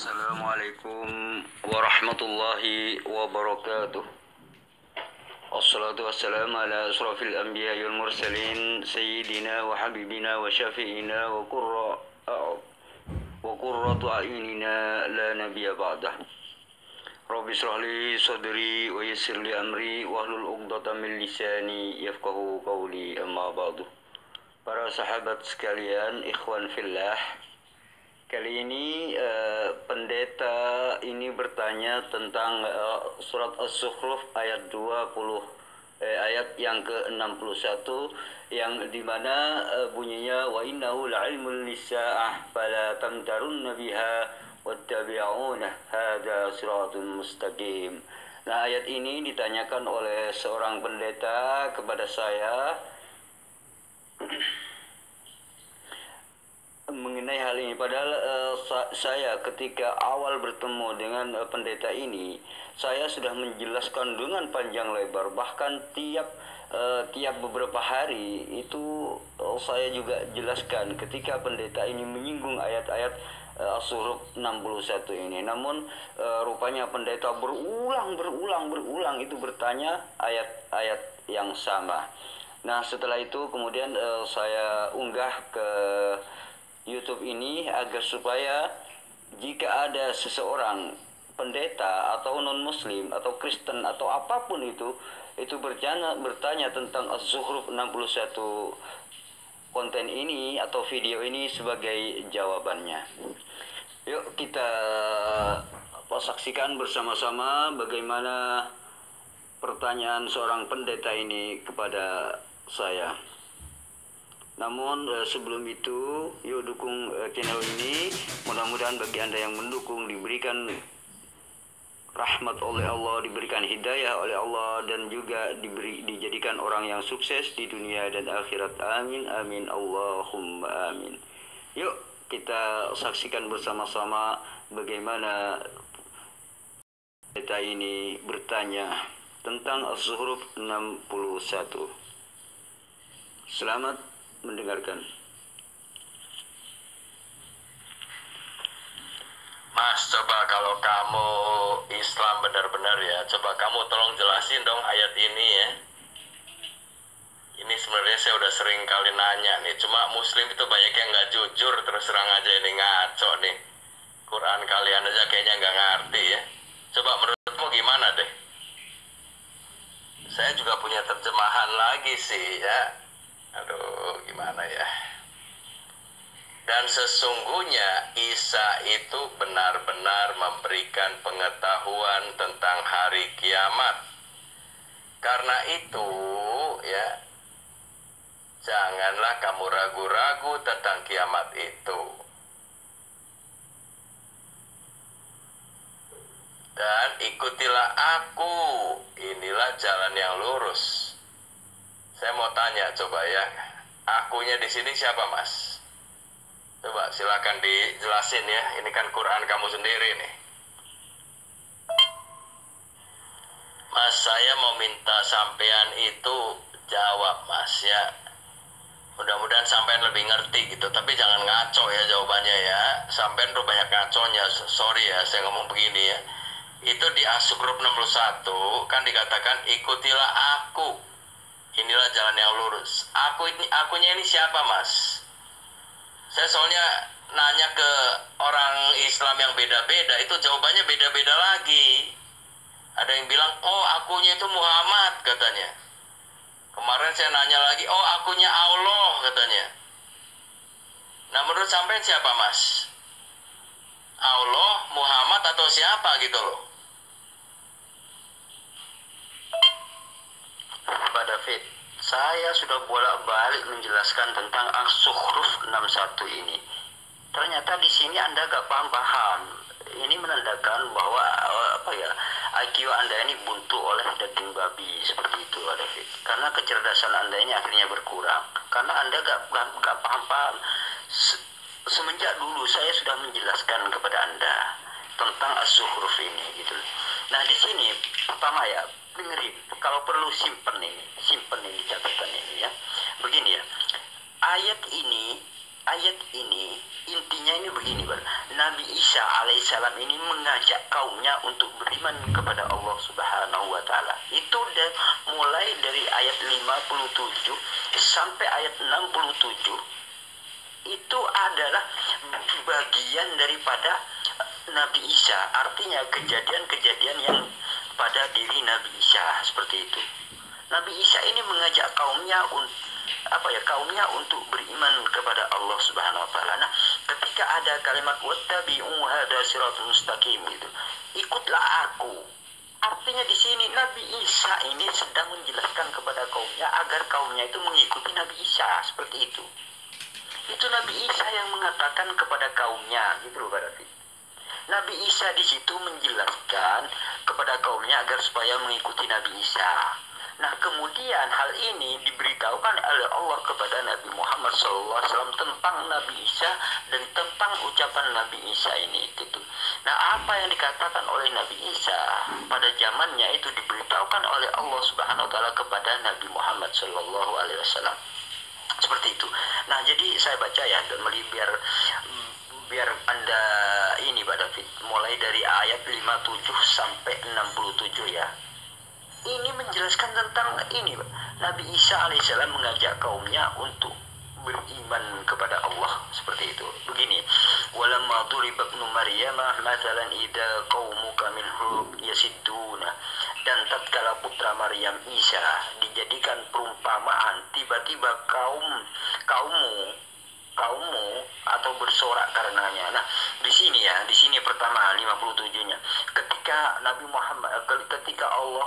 Assalamualaikum warahmatullahi wabarakatuh. Wassalatu wassalamu ala asrafil anbiya wal mursalin sayyidina wa habibina wa syafi'ina wa qurratu a'yunina la nabiyya ba'dah. Rabbi shrah li sadri wa yassir li amri wahlul 'uqdatam min lisani yafqahu qawli, amma ba'du. Para sahabat sekalian, ikhwan fillah, kali ini pendeta ini bertanya tentang surat As-Zukhruf ayat 20 ayat yang ke-61 yang dimana bunyinya wa innahu la'ilmun lis-sa'ah fala tamtarunna biha wattabi'una hadza siratun mustaqim. Nah, ayat ini ditanyakan oleh seorang pendeta kepada saya mengenai hal ini. Padahal saya ketika awal bertemu dengan pendeta ini, saya sudah menjelaskan dengan panjang lebar, bahkan tiap beberapa hari itu saya juga jelaskan ketika pendeta ini menyinggung ayat-ayat As-Zukhruf 61 ini. Namun rupanya pendeta berulang itu bertanya ayat-ayat yang sama. Nah, setelah itu kemudian saya unggah ke YouTube ini agar supaya jika ada seseorang pendeta atau non-muslim atau Kristen atau apapun itu bertanya tentang Az-Zukhruf 61 konten ini atau video ini sebagai jawabannya. Yuk kita saksikan bersama-sama bagaimana pertanyaan seorang pendeta ini kepada saya. Namun sebelum itu, yuk dukung channel ini. Mudah-mudahan bagi Anda yang mendukung diberikan rahmat oleh Allah, diberikan hidayah oleh Allah, dan juga dijadikan orang yang sukses di dunia dan akhirat. Amin, amin, Allahumma amin. Yuk kita saksikan bersama-sama bagaimana pendeta ini bertanya tentang Az-Zukhruf 61. Selamat mendengarkan. Mas, coba kalau kamu Islam benar-benar ya, coba kamu tolong jelasin dong ayat ini ya. Ini sebenarnya saya udah sering kali nanya nih, cuma Muslim itu banyak yang nggak jujur, terus terang aja ini ngaco nih. Quran kalian aja kayaknya nggak ngerti ya. Coba menurutmu gimana deh? Saya juga punya terjemahan lagi sih ya. Aduh, gimana ya? Dan sesungguhnya Isa itu benar-benar memberikan pengetahuan tentang hari kiamat. Karena itu, ya, janganlah kamu ragu-ragu tentang kiamat itu. Dan ikutilah aku, inilah jalan yang lurus. Saya mau tanya coba ya, akunya di sini siapa Mas? Coba silakan dijelasin ya, ini kan Quran kamu sendiri nih. Mas, saya mau minta sampean itu jawab Mas ya. Mudah-mudahan sampean lebih ngerti gitu, tapi jangan ngaco ya jawabannya ya. Sampean tuh banyak ngaconya, sorry ya saya ngomong begini ya. Itu di As-Zukhruf 61 kan dikatakan ikutilah aku, inilah jalan yang lurus. Akunya ini siapa Mas? Saya soalnya nanya ke orang Islam yang beda-beda, itu jawabannya beda-beda lagi. Ada yang bilang, oh akunya itu Muhammad katanya. Kemarin saya nanya lagi, oh akunya Allah katanya. Nah menurut sampean siapa Mas? Allah, Muhammad atau siapa gitu loh? Pak David, saya sudah bolak-balik menjelaskan tentang As-Zukhruf 61 ini. Ternyata di sini Anda gak paham-paham. Ini menandakan bahwa IQ Anda ini buntu oleh daging babi seperti itu, Pak David. Karena kecerdasan Anda ini akhirnya berkurang. Karena Anda gak paham-paham. Semenjak dulu saya sudah menjelaskan kepada Anda tentang As-Zukhruf ini gitu. Nah di sini pertama ya, dengerin, kalau perlu simpen ini catatan ini ya. Begini ya, ayat ini intinya ini begini, Bang. Nabi Isa alaihissalam ini mengajak kaumnya untuk beriman kepada Allah Subhanahu wa taala. Itu mulai dari ayat 57 sampai ayat 67. Itu adalah bagian daripada Nabi Isa. Artinya kejadian-kejadian yang pada diri Nabi Isa, seperti itu. Nabi Isa ini mengajak kaumnya untuk beriman kepada Allah Subhanahu wa taala. Nah, ketika ada kalimat wattabi'u hadza siratal mustaqim gitu. Ikutlah aku. Artinya di sini Nabi Isa ini sedang menjelaskan kepada kaumnya agar kaumnya itu mengikuti Nabi Isa, seperti itu. Itu Nabi Isa yang mengatakan kepada kaumnya, gitu loh, Pak David. Nabi Isa di situ menjelaskan kepada kaumnya agar supaya mengikuti Nabi Isa. Nah, kemudian hal ini diberitahukan oleh Allah kepada Nabi Muhammad SAW tentang Nabi Isa dan tentang ucapan Nabi Isa ini gitu. Nah, apa yang dikatakan oleh Nabi Isa pada zamannya itu diberitahukan oleh Allah Subhanahu wa taala kepada Nabi Muhammad SAW. Seperti itu. Nah, jadi saya baca ya, biar Anda ini, Pak David, mulai dari ayat 57 sampai 67 ya. Ini menjelaskan tentang ini, Pak. Nabi Isa alaihissalam mengajak kaumnya untuk beriman kepada Allah, seperti itu. Begini, walamma duriba ibnu maryam mathalan idza qaumuka minhu yasidduna. Dan tatkala putra Maryam Isa dijadikan perumpamaan, tiba-tiba kaummu atau bersorak karenanya. Nah, di sini pertama 57-nya. Ketika Nabi Muhammad, ketika Allah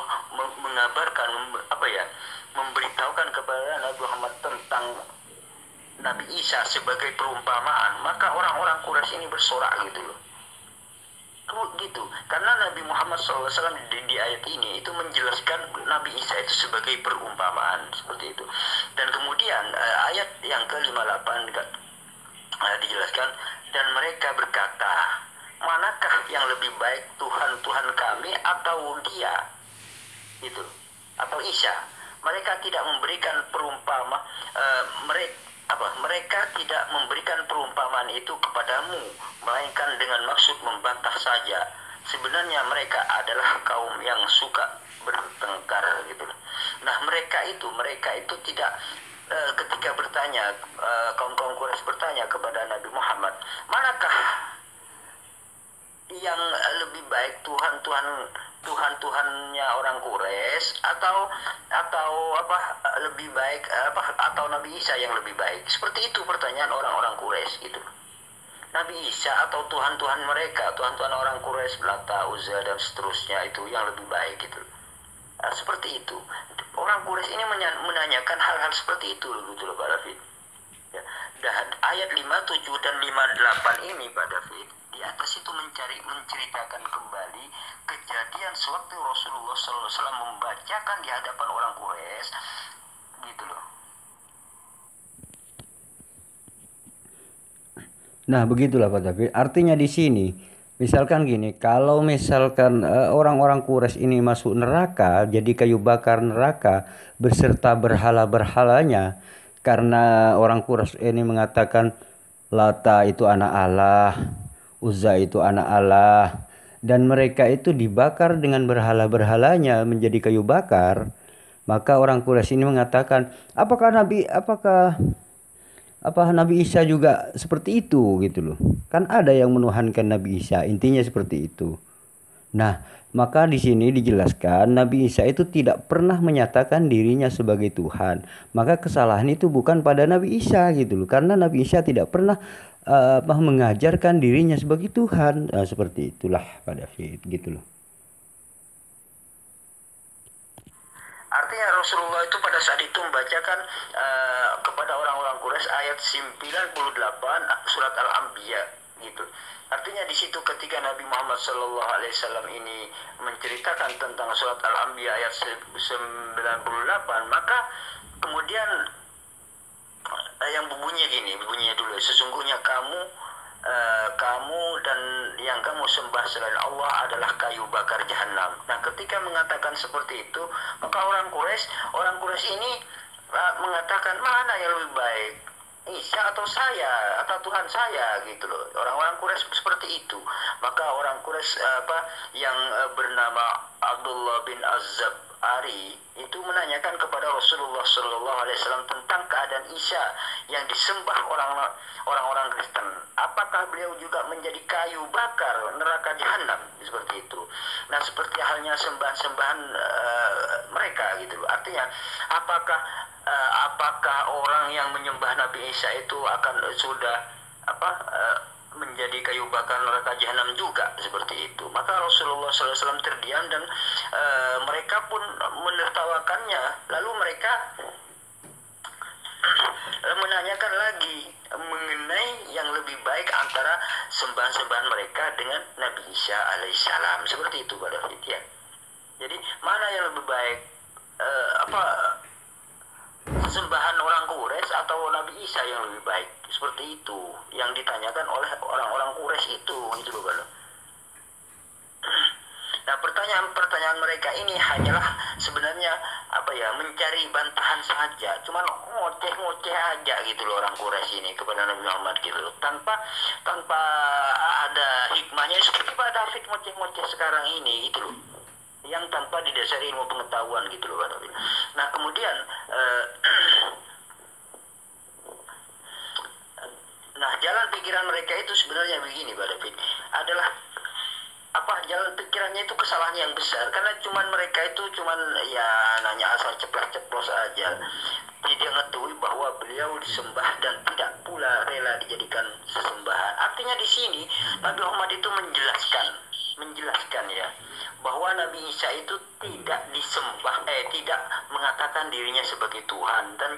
memberitahukan kepada Nabi Muhammad tentang Nabi Isa sebagai perumpamaan, maka orang-orang Quraisy ini bersorak gitu loh. Gitu, karena Nabi Muhammad SAW di ayat ini itu menjelaskan Nabi Isa itu sebagai perumpamaan, seperti itu. Dan kemudian ayat yang ke-58 dijelaskan, dan mereka berkata, manakah yang lebih baik, Tuhan kami atau dia itu, atau Isa? Mereka tidak memberikan mereka tidak memberikan perumpamaan itu kepadamu, melainkan dengan maksud membantah saja. Sebenarnya mereka adalah kaum yang suka bertengkar gitu. Nah, mereka itu tidak ketika bertanya, kaum Quraisy bertanya kepada Nabi Muhammad, manakah yang lebih baik, Tuhannya orang Quraisy atau lebih baik atau Nabi Isa yang lebih baik? Seperti itu pertanyaan orang-orang Quraisy gitu. Nabi Isa atau Tuhan mereka, Tuhan orang Quraisy, Lata, Uzza dan seterusnya, itu yang lebih baik gitu. Nah, seperti itu. Orang Quraisy ini menanyakan hal-hal seperti itu gitu loh, Pak David. Ya. Dan ayat 57 dan 58 ini, Pak David, di atas itu menceritakan kembali kejadian sewaktu Rasulullah SAW membacakan di hadapan orang Quraisy gitu loh. Nah, begitulah Pak David. Artinya di sini, misalkan gini, kalau misalkan orang-orang Quraisy ini masuk neraka, jadi kayu bakar neraka beserta berhala-berhalanya, karena orang Quraisy ini mengatakan Lata itu anak Allah, Uzza itu anak Allah, dan mereka itu dibakar dengan berhala-berhalanya menjadi kayu bakar, maka orang Quraisy ini mengatakan, apakah Nabi Isa juga seperti itu gitu loh. Kan ada yang menuhankan Nabi Isa, intinya seperti itu. Nah, maka di sini dijelaskan Nabi Isa itu tidak pernah menyatakan dirinya sebagai Tuhan. Maka kesalahan itu bukan pada Nabi Isa gitu loh. Karena Nabi Isa tidak pernah mengajarkan dirinya sebagai Tuhan. Seperti itulah Pak David gitu loh. Artinya Rasulullah itu pada saat itu membacakan kepada orang-orang Quraisy ayat 98 surat Al-Anbiya gitu. Artinya di situ ketika Nabi Muhammad SAW ini menceritakan tentang surat Al-Anbiya ayat 98, maka kemudian yang bunyinya dulu, sesungguhnya kamu dan yang kamu sembah selain Allah adalah kayu bakar jahanam. Nah, ketika mengatakan seperti itu, maka orang Quraisy ini mengatakan, mana yang lebih baik, Isa atau saya atau Tuhan saya gitu loh. Orang-orang Quraisy seperti itu. Maka orang Quraisy yang bernama Abdullah bin Azzab Ari itu menanyakan kepada Rasulullah Shallallahu Alaihi Wasallam tentang keadaan Isa yang disembah orang-orang Kristen. Apakah beliau juga menjadi kayu bakar neraka jahanam seperti itu? Nah, seperti halnya sembahan-sembahan mereka gitu loh. Artinya apakah orang yang menyembah Nabi Isa itu akan sudah menjadi kayu bakar neraka jahanam juga seperti itu? Maka Rasulullah SAW terdiam dan mereka pun menertawakannya. Lalu mereka menanyakan lagi mengenai yang lebih baik antara sembahan-sembahan mereka dengan Nabi Isa alaihissalam. Seperti itu Pak David ya. Jadi mana yang lebih baik, sembahan orang Quraisy atau Nabi Isa yang lebih baik? Seperti itu yang ditanyakan oleh orang-orang Quraisy itu gitu loh Pak. Nah, pertanyaan mereka ini hanyalah sebenarnya mencari bantahan saja, cuman ngoceh-ngoceh aja gitu loh orang Quraisy ini kepada Nabi Muhammad gitu loh, tanpa ada hikmahnya, seperti Pak David ngoceh-ngoceh sekarang ini gitu loh, yang tanpa didasari ilmu pengetahuan gitu loh Pak David. Nah, kemudian jalan pikiran mereka itu sebenarnya begini Pak David, adalah jalan pikirannya itu kesalahan yang besar, karena mereka itu nanya asal ceplos-ceplos aja, tidak mengetahui bahwa beliau disembah dan tidak pula rela dijadikan sesembahan. Artinya di sini Nabi Muhammad itu menjelaskan ya bahwa Nabi Isa itu tidak disembah, tidak mengatakan dirinya sebagai Tuhan, dan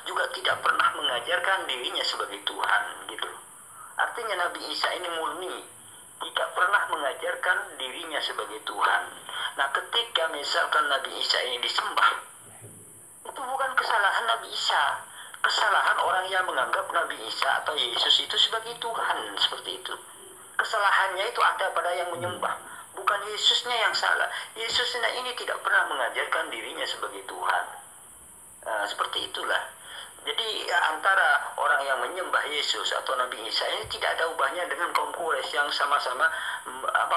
juga tidak pernah mengajarkan dirinya sebagai Tuhan gitu. Artinya Nabi Isa ini murni tidak pernah mengajarkan dirinya sebagai Tuhan. Nah, ketika misalkan Nabi Isa ini disembah, itu bukan kesalahan Nabi Isa, kesalahan orang yang menganggap Nabi Isa atau Yesus itu sebagai Tuhan, seperti itu. Kesalahannya itu ada pada yang menyembah, bukan Yesusnya yang salah. Yesusnya ini tidak pernah mengajarkan dirinya sebagai Tuhan. Seperti itulah. Jadi antara orang yang menyembah Yesus atau Nabi Isa ini tidak ada ubahnya dengan kaum Quraisy yang sama-sama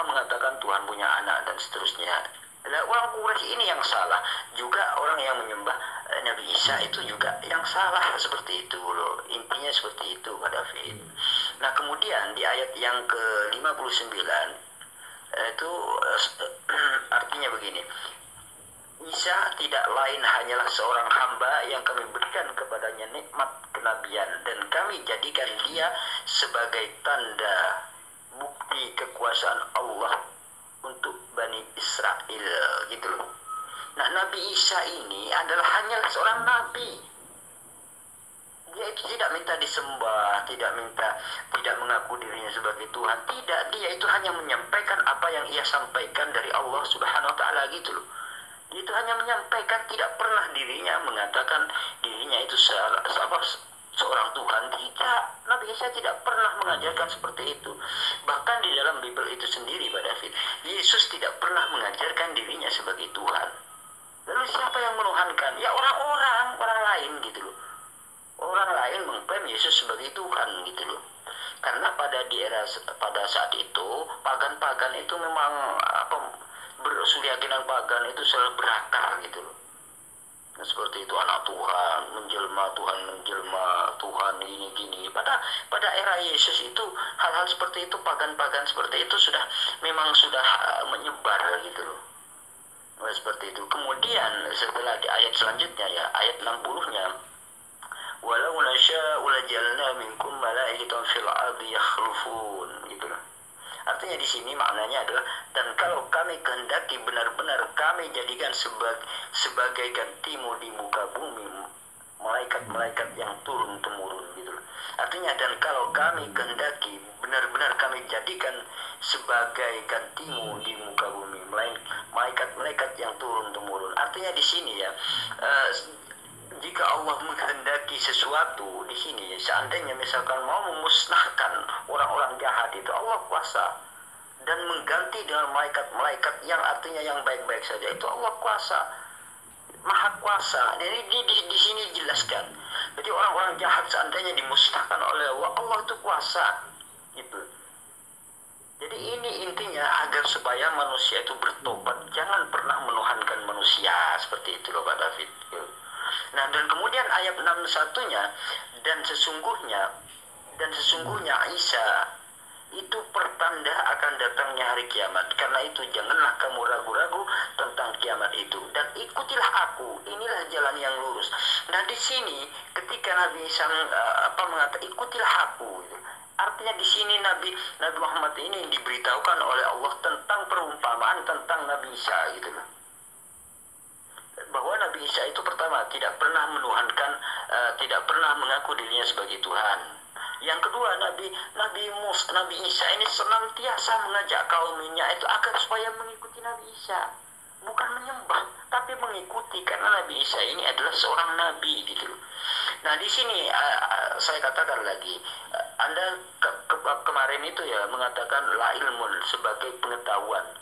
mengatakan Tuhan punya anak dan seterusnya. Nah, orang Quraisy ini yang salah, juga orang yang menyembah Nabi Isa itu juga yang salah, seperti itu loh. Intinya seperti itu Pak David. Nah, kemudian di ayat yang ke-59 itu artinya begini. Isa tidak lain hanyalah seorang hamba yang kami berikan kepadanya nikmat kenabian, dan kami jadikan dia sebagai tanda bukti kekuasaan Allah untuk Bani Israel gitu loh. Nah, Nabi Isa ini hanyalah seorang nabi. Dia itu tidak minta disembah, tidak mengaku dirinya sebagai Tuhan. Tidak, dia itu hanya menyampaikan apa yang ia sampaikan dari Allah Subhanahu wa taala gitu loh. Dia itu hanya menyampaikan, tidak pernah dirinya mengatakan dirinya itu seorang Tuhan. Tidak, Nabi Isa tidak pernah mengajarkan seperti itu. Bahkan di dalam Bible itu sendiri Pak David, Yesus tidak pernah mengajarkan dirinya sebagai Tuhan. Lalu siapa yang menuhankan? Ya orang lain gitu loh. Orang lain mengklaim Yesus sebagai Tuhan gitu loh. Karena pada saat itu pagan-pagan itu memang berkeyakinan pagan itu selalu berakar gitu loh. Nah, seperti itu, anak Tuhan menjelma, Tuhan ini gini. Pada era Yesus itu hal-hal seperti itu, pagan-pagan seperti itu sudah menyebar gitu loh. Nah, seperti itu. Kemudian setelah di ayat selanjutnya ya, ayat 60-nya, walau nasya'u lajalna minkum malaikatan fil ardi yakhlufun gitu loh. Artinya di sini maknanya adalah, dan kalau kami kehendaki benar-benar kami jadikan sebagai gantimu di muka bumi malaikat-malaikat yang turun-temurun gitu loh. Artinya, dan kalau kami kehendaki benar-benar kami jadikan sebagai gantimu di muka bumi malaikat-malaikat yang turun-temurun. Artinya di sini ya, jika Allah menghendaki sesuatu di sini, seandainya misalkan mau memusnahkan orang-orang jahat itu, Allah kuasa, dan mengganti dengan malaikat-malaikat yang artinya yang baik-baik saja, itu Allah kuasa. maha kuasa. Jadi di sini dijelaskan. Jadi orang-orang jahat seandainya dimusnahkan oleh Allah, Allah itu kuasa, gitu. Jadi ini intinya agar supaya manusia itu bertobat, jangan pernah menuhankan manusia seperti itu loh Pak David. Nah, dan kemudian ayat 61-nya dan sesungguhnya Isa itu pertanda akan datangnya hari kiamat. Karena itu janganlah kamu ragu-ragu tentang kiamat itu dan ikutilah aku. Inilah jalan yang lurus. Nah, di sini ketika Nabi Isa mengatakan ikutilah aku, artinya di sini Nabi Muhammad ini diberitahukan oleh Allah tentang perumpamaan tentang Nabi Isa gitu loh. Bahwa Nabi Isa itu pertama tidak pernah menuhankan, tidak pernah mengaku dirinya sebagai Tuhan. Yang kedua, Nabi Isa ini senantiasa mengajak kaumnya itu agar supaya mengikuti Nabi Isa, bukan menyembah, tapi mengikuti, karena Nabi Isa ini adalah seorang nabi gitu. Nah, di sini saya katakan lagi, Anda kemarin itu ya mengatakan la ilmun sebagai pengetahuan.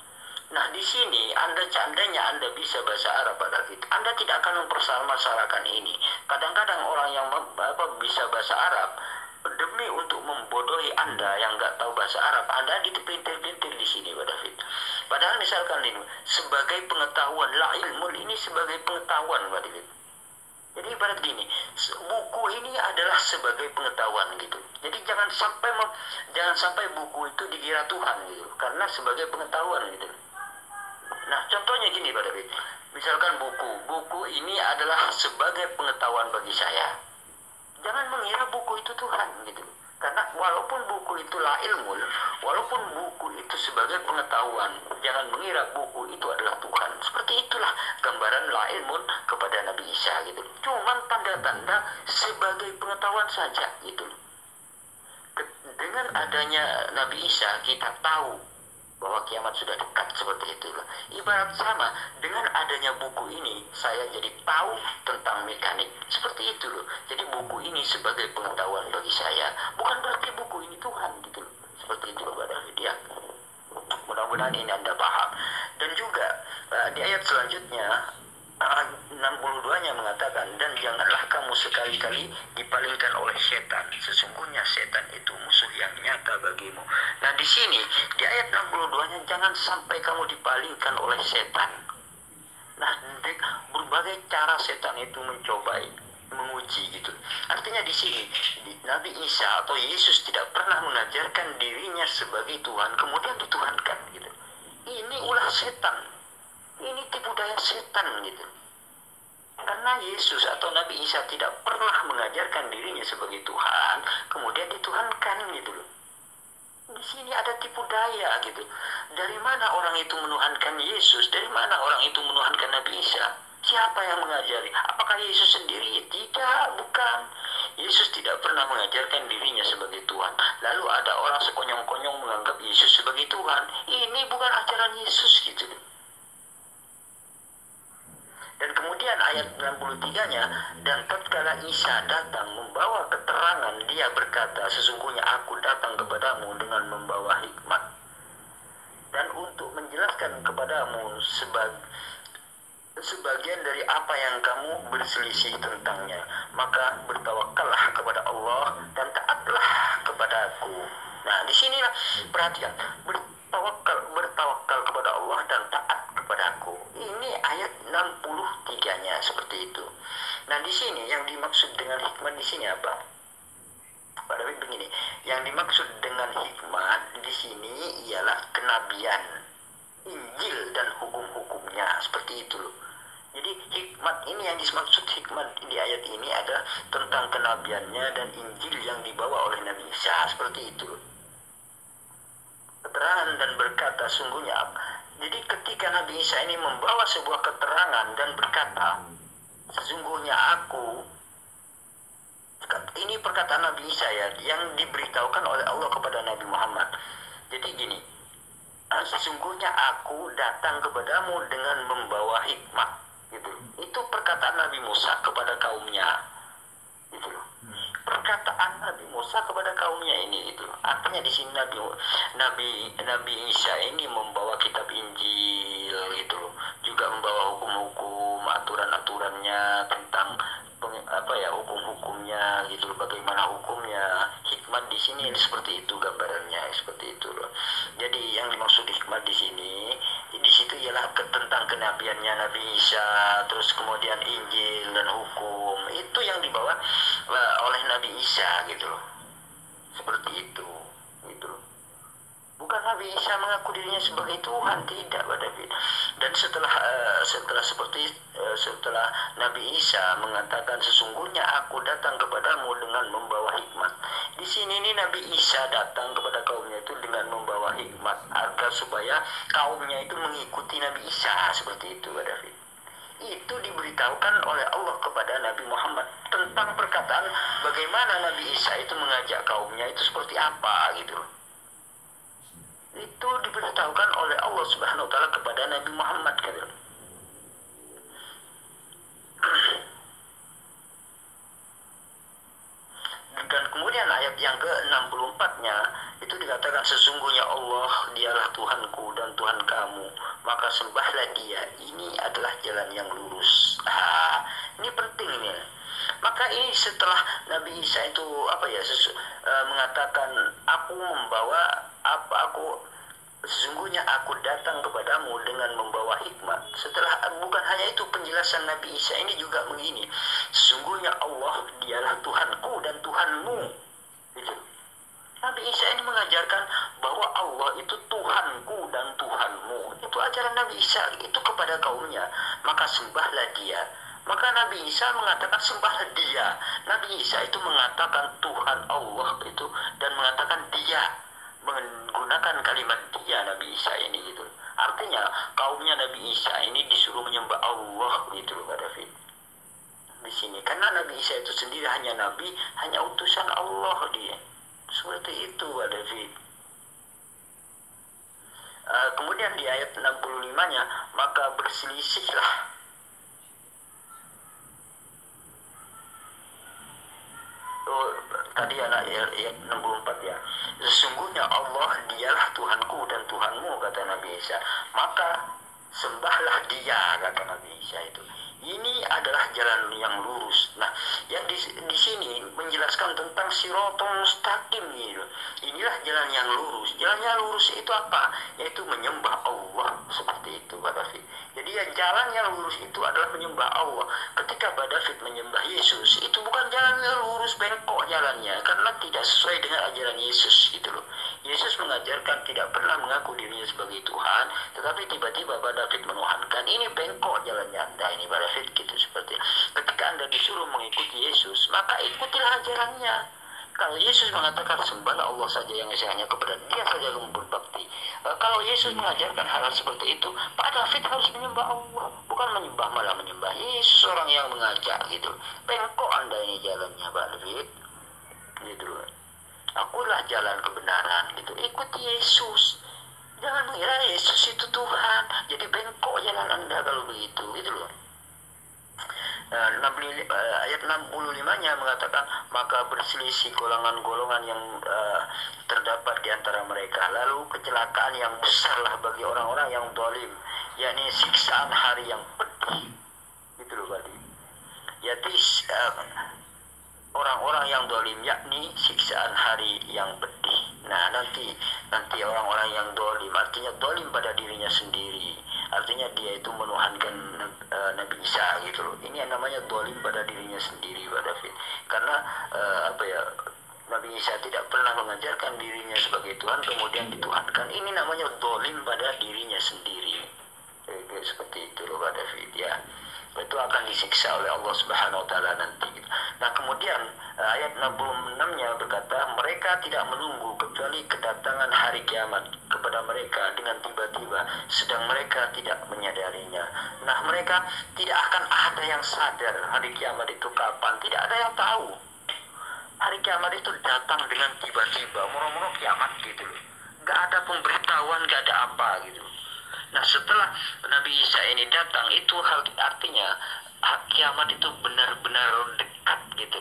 Nah, di sini seandainya Anda bisa bahasa Arab, Pak David, Anda tidak akan mempermasalahkan ini. Kadang-kadang orang yang bisa bahasa Arab, demi untuk membodohi Anda yang nggak tahu bahasa Arab, Anda dipelintir-pelintir di sini, Pak David. Padahal misalkan ini sebagai pengetahuan, la ilmun ini sebagai pengetahuan, Pak David. Jadi ibarat gini, buku ini adalah sebagai pengetahuan gitu. Jadi jangan sampai buku itu dikira Tuhan gitu, karena sebagai pengetahuan gitu. Nah, contohnya gini Pak David, misalkan buku ini adalah sebagai pengetahuan bagi saya. Jangan mengira buku itu Tuhan gitu. Karena walaupun buku itu la ilmu, walaupun buku itu sebagai pengetahuan, jangan mengira buku itu adalah Tuhan. Seperti itulah gambaran la ilmu kepada Nabi Isa gitu. Cuman tanda-tanda sebagai pengetahuan saja gitu. Dengan adanya Nabi Isa kita tahu bahwa kiamat sudah dekat, seperti itu. Ibarat sama dengan adanya buku ini, saya jadi tahu tentang mekanik, seperti itu loh. Jadi buku ini sebagai pengetahuan bagi saya, bukan berarti buku ini Tuhan gitu loh. Seperti itu Pak David ya. Mudah-mudahan ini Anda paham. Dan juga di ayat selanjutnya 62-nya mengatakan, dan janganlah kamu sekali-kali dipalingkan oleh setan, sesungguhnya setan itu musuh yang nyata bagimu. Nah, di sini di ayat 62-nya jangan sampai kamu dipalingkan oleh setan. Nah, berbagai cara setan itu menguji gitu. Artinya di sini Nabi Isa atau Yesus tidak pernah mengajarkan dirinya sebagai Tuhan kemudian dituhankan gitu. Ini ulah setan. Ini tipu daya setan gitu. Karena Yesus atau Nabi Isa tidak pernah mengajarkan dirinya sebagai Tuhan, kemudian dituhankan gitu loh. Di sini ada tipu daya gitu. Dari mana orang itu menuhankan Yesus? Dari mana orang itu menuhankan Nabi Isa? Siapa yang mengajari? Apakah Yesus sendiri? Tidak, bukan. Yesus tidak pernah mengajarkan dirinya sebagai Tuhan. Lalu ada orang sekonyong-konyong menganggap Yesus sebagai Tuhan. Ini bukan ajaran Yesus gitu loh. Dan kemudian ayat 63-nya, dan tatkala Isa datang membawa keterangan, dia berkata, sesungguhnya aku datang kepadamu dengan membawa hikmat dan untuk menjelaskan kepadamu sebagian dari apa yang kamu berselisih tentangnya. Maka bertawakallah kepada Allah dan taatlah kepadaku. Nah, di sinilah perhatian, bertawakal kepada Allah dan taat kepadaku. Ini ayat 63-nya seperti itu. Nah, di sini yang dimaksud dengan hikmat di sini apa? Pak David begini, yang dimaksud dengan hikmat di sini ialah kenabian, Injil dan hukum-hukumnya, seperti itu loh. Jadi hikmat ini yang dimaksud hikmat di ayat ini adalah tentang kenabiannya dan Injil yang dibawa oleh Nabi Isa, seperti itu loh. Keterangan dan berkata sungguhnya apa? Jadi ketika Nabi Isa ini membawa sebuah keterangan dan berkata, sesungguhnya aku, ini perkataan Nabi Isa ya, yang diberitahukan oleh Allah kepada Nabi Muhammad. Jadi gini, sesungguhnya aku datang kepadamu dengan membawa hikmat, gitu. Itu perkataan Nabi Musa kepada kaumnya, gitu loh. Perkataan Nabi Musa kepada kaumnya ini gitu. Artinya di sini Nabi Isa ini membawa kitab Injil gitu loh. Juga membawa hukum-hukum aturan-aturannya, tentang hukum-hukumnya gitu, bagaimana hukumnya. Hikmat di sini seperti itu gambarannya, seperti itu loh. Jadi yang dimaksud hikmat di sini, di situ ialah tentang kenabiannya Nabi Isa, terus kemudian Injil dan hukum itu yang dibawa oleh Nabi Isa gitu loh. Seperti itu gitu loh. Bukan Nabi Isa mengaku dirinya sebagai Tuhan, tidak, Pak David. Dan setelah Nabi Isa mengatakan sesungguhnya aku datang kepadamu dengan membawa hikmat. Di sini ini Nabi Isa datang kepada kaumnya itu dengan membawa hikmat agar supaya kaumnya itu mengikuti Nabi Isa, seperti itu, Pak David. Itu diberitahukan oleh Allah kepada Nabi Muhammad tentang perkataan bagaimana Nabi Isa itu mengajak kaumnya itu seperti apa gitu. Itu diberitahukan oleh Allah Subhanahu wa taala kepada Nabi Muhammad gitu. Dan kemudian ayat yang ke-64-nya itu dikatakan sesungguhnya Allah dialah Tuhanku dan Tuhan kamu, maka sembahlah Dia. Ini adalah jalan yang lurus. Ini penting ini. Maka ini setelah Nabi Isa itu mengatakan sesungguhnya aku datang kepadamu dengan membawa hikmat. Setelah bukan hanya itu penjelasan Nabi Isa ini juga begini, sesungguhnya Allah dialah Tuhanku dan Tuhanmu. Gitu. Nabi Isa ini mengajarkan bahwa Allah itu Tuhanku dan Tuhanmu. Itu ajaran Nabi Isa itu kepada kaumnya. Maka sembahlah Dia. Maka Nabi Isa mengatakan sembahlah Dia. Nabi Isa itu mengatakan Tuhan Allah itu dan mengatakan Dia, menggunakan kalimat Dia Nabi Isa ini gitu. Artinya kaumnya Nabi Isa ini disuruh menyembah Allah gitu loh, Pak David. Di sini karena Nabi Isa itu sendiri hanya nabi, hanya utusan Allah dia. Seperti itu, Pak David. Kemudian di ayat 65-nya, maka berselisihlah tadi ayat 64 ya. Sesungguhnya Allah dialah Tuhanku dan Tuhanmu, kata Nabi Isa. Maka sembahlah Dia, kata Nabi Isa itu. Ini adalah jalan yang lurus. Nah, yang di sini menjelaskan tentang siratal mustaqim gitu. Inilah jalan yang lurus. Jalan yang lurus itu apa? Yaitu menyembah Allah, seperti itu, Pak David. Jadi jalan yang lurus itu adalah menyembah Allah. Ketika Pak David menyembah Yesus, itu bukan jalan yang lurus, bengkok jalannya, karena tidak sesuai dengan ajaran Yesus gitu loh. Yesus mengajarkan tidak pernah mengaku dirinya sebagai Tuhan, tetapi tiba-tiba Pak David menuhankan. Ini bengkok jalannya Anda ini, Pak David, gitu. Seperti ketika Anda disuruh mengikuti Yesus, maka ikutilah ajarannya. Kalau Yesus mengatakan sembahlah Allah saja yang hanya kepada Dia saja kamu berbakti. Kalau Yesus mengajarkan hal seperti itu, Pak David harus menyembah Allah, bukan malah menyembah Yesus, orang yang mengajak gitu. Bengkok Anda ini jalannya, Pak David, gitu. Akulah jalan kebenaran gitu. Ikuti Yesus. Jangan mengira Yesus itu Tuhan. Jadi bengkok jalan Anda kalau begitu, gitu loh. Ayat 65-nya mengatakan maka berselisih golongan-golongan yang terdapat di antara mereka, lalu kecelakaan yang besarlah bagi orang-orang yang zalim, yakni siksaan hari yang pedih, gitu loh tadi. Yaitu orang-orang yang zalim, yakni siksaan hari yang pedih. Nah, nanti orang-orang yang zalim artinya zalim pada dirinya sendiri. Artinya dia itu menuhankan Nabi Isa gitu loh. Ini yang namanya zalim pada dirinya sendiri, Pak David. Karena Nabi Isa tidak pernah mengajarkan dirinya sebagai Tuhan kemudian dituhankan. Ini namanya zalim pada dirinya sendiri. Seperti itu loh, Pak David ya. Itu akan disiksa oleh Allah Subhanahu wa taala nanti. Nah, kemudian ayat 66-nya berkata, mereka tidak menunggu kecuali kedatangan hari kiamat kepada mereka dengan tiba-tiba, sedang mereka tidak menyadarinya. Nah, mereka tidak akan ada yang sadar hari kiamat itu kapan, tidak ada yang tahu. Hari kiamat itu datang dengan tiba-tiba, moro-moro kiamat gitu loh. Gak ada pemberitahuan, gak ada apa gitu. Nah, setelah Nabi Isa ini datang, itu artinya kiamat itu benar-benar dekat gitu.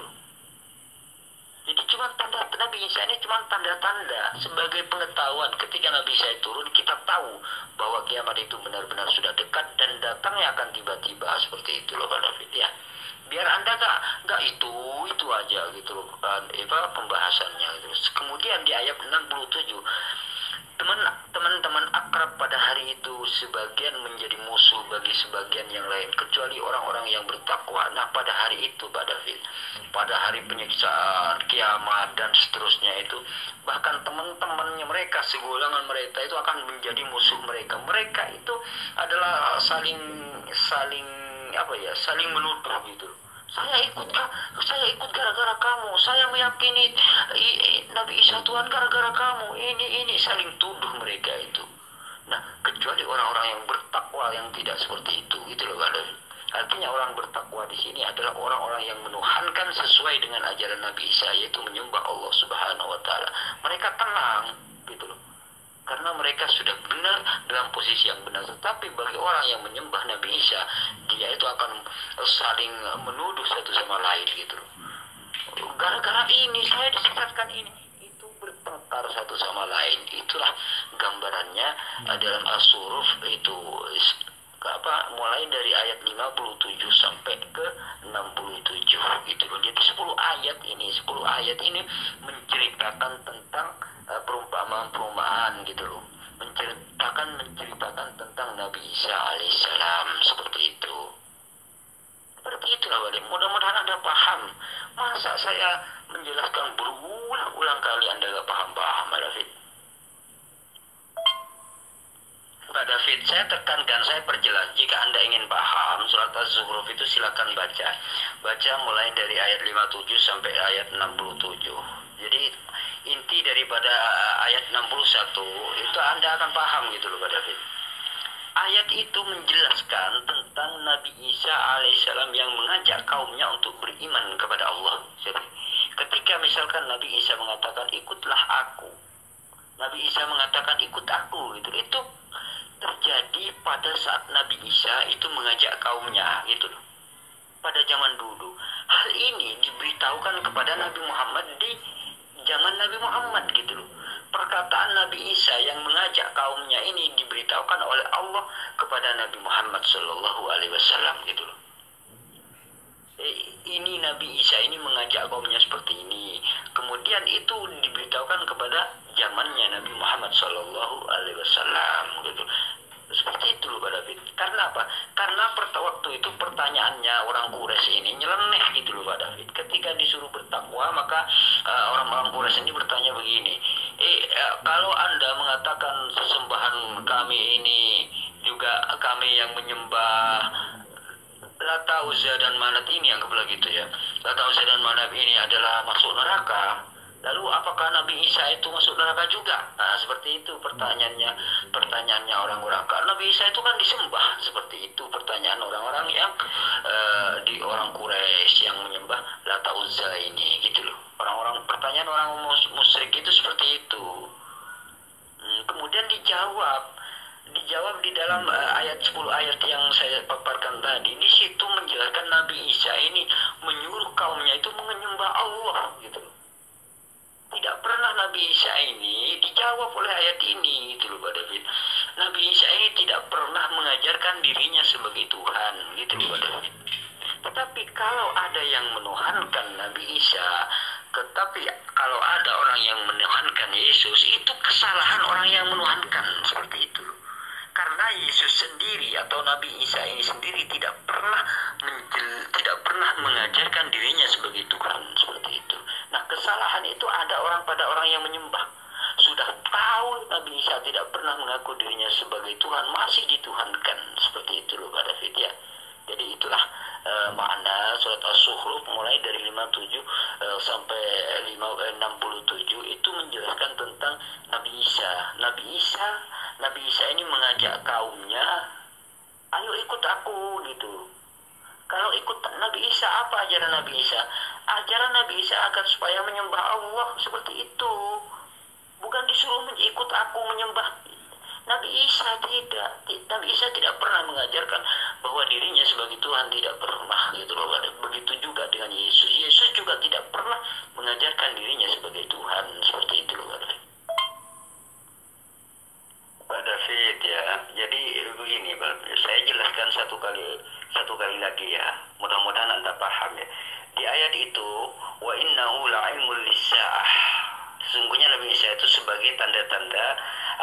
Jadi cuma tanda Nabi Nabi Isa ini cuma tanda-tanda sebagai pengetahuan. Ketika Nabi Isa turun, kita tahu bahwa kiamat itu benar-benar sudah dekat dan datangnya akan tiba-tiba, seperti itu loh Pak David ya. Biar Anda nggak itu aja gitu loh kan, pembahasannya gitu. Kemudian di ayat 67, teman-teman akrab pada hari itu sebagian menjadi musuh bagi sebagian yang lain kecuali orang-orang yang bertakwa. Nah, pada hari itu Pak David, pada hari penyiksaan, kiamat dan seterusnya itu, bahkan teman-temannya mereka, segolongan mereka itu akan menjadi musuh mereka. Mereka itu adalah saling saling menuduh gitu. Saya ikut gara-gara kamu, saya meyakini Nabi Isa Tuhan gara-gara kamu, ini saling tuduh mereka itu. Nah, kecuali orang-orang yang bertakwa yang tidak seperti itu, gitu loh Pak. Artinya orang bertakwa di sini adalah orang-orang yang menuhankan sesuai dengan ajaran Nabi Isa, yaitu menyembah Allah Subhanahu wa taala. Mereka tenang, gitu loh. Karena mereka sudah benar dalam posisi yang benar. Tetapi bagi orang yang menyembah Nabi Isa, dia itu akan saling menuduh satu sama lain gitu. Gara-gara ini saya disesatkan ini, itu bertengkar satu sama lain. Itulah gambarannya dalam As-Suruf itu mulai dari ayat 57 sampai ke 67 gitu loh. Jadi 10 ayat ini menceritakan tentang perumpamaan gitu loh. Menceritakan tentang Nabi Isa alaihissalam, seperti itu. Seperti itulah Pak. Mudah-mudahan Anda paham. Masa saya menjelaskan berulang-ulang kali Anda gak paham-paham, Pak David? Pak David, saya tekankan, saya perjelas, jika Anda ingin paham surat Az-Zukhruf itu silakan baca. Baca mulai dari ayat 57 sampai ayat 67. Jadi inti daripada ayat 61 itu Anda akan paham gitu loh Pak David. Ayat itu menjelaskan tentang Nabi Isa alaihissalam yang mengajak kaumnya untuk beriman kepada Allah. Jadi, ketika misalkan Nabi Isa mengatakan ikutlah aku, Nabi Isa mengatakan ikut aku gitu, itu terjadi pada saat Nabi Isa itu mengajak kaumnya gitu loh. Pada zaman dulu, hal ini diberitahukan kepada Nabi Muhammad di zaman Nabi Muhammad gitu loh. Perkataan Nabi Isa yang mengajak kaumnya ini diberitahukan oleh Allah kepada Nabi Muhammad Shallallahu Alaihi Wasallam gitu loh. Ini Nabi Isa ini mengajak kaumnya seperti ini. Kemudian itu diberitahukan kepada zamannya Nabi Muhammad Shallallahu Alaihi Wasallam gitu. Seperti itu loh Pak David. Karena apa? Karena waktu itu pertanyaannya orang Quraisy ini nyeleneh gitu loh Pak David. Ketika disuruh bertakwa, maka orang-orang Quraisy ini bertanya begini, kalau Anda mengatakan sesembahan kami ini juga kami yang menyembah Lata, Uzza dan Manat ini, anggaplah gitu ya, Lata, Uzza dan Manat ini adalah masuk neraka, lalu apakah Nabi Isa itu masuk neraka juga? Nah, seperti itu pertanyaannya orang-orang. Karena Nabi Isa itu kan disembah, seperti itu pertanyaan orang-orang yang di orang Quraisy yang menyembah Lata, Uzza ini gitu loh. Pertanyaan orang musyrik itu seperti itu. Kemudian dijawab di dalam ayat 10 ayat yang saya paparkan tadi. Di situ menjelaskan Nabi Isa ini menyuruh kaumnya itu menyembah Allah gitu loh. Tidak pernah Nabi Isa ini dijawab oleh ayat ini gitu loh Pak David. Nabi Isa ini tidak pernah mengajarkan dirinya sebagai Tuhan gitu loh Pak David. Tetapi kalau ada yang menuhankan Nabi Isa, tetapi kalau ada orang yang menuhankan Yesus, itu kesalahan orang yang menuhankan, seperti itu. Karena Yesus sendiri atau Nabi Isa ini sendiri tidak pernah mengajarkan dirinya sebagai Tuhan, seperti itu. Nah, kesalahan itu ada pada orang yang menyembah. Sudah tahu Nabi Isa tidak pernah mengaku dirinya sebagai Tuhan, masih dituhankan, seperti itu loh Pak David ya. Jadi itulah makna surat As-Zukhruf mulai dari 57 sampai 67 itu menjelaskan tentang Nabi Isa. Nabi Isa ini mengajak kaumnya, ayo ikut aku gitu. Kalau ikut Nabi Isa, apa ajaran Nabi Isa? Ajaran Nabi Isa agar supaya menyembah Allah, seperti itu. Bukan disuruh ikut aku menyembah Nabi Isa tidak. Nabi Isa tidak pernah mengajarkan bahwa dirinya sebagai Tuhan, tidak pernah gitu loh. Begitu juga dengan Yesus. Yesus juga tidak pernah mengajarkan dirinya sebagai Tuhan, seperti itu loh. Pak David ya, jadi begini Pak, saya jelaskan satu kali lagi ya, mudah-mudahan Anda paham ya. Di ayat itu, wa innahu la'ilmul lisa'ah, sesungguhnya Nabi Isa itu sebagai tanda-tanda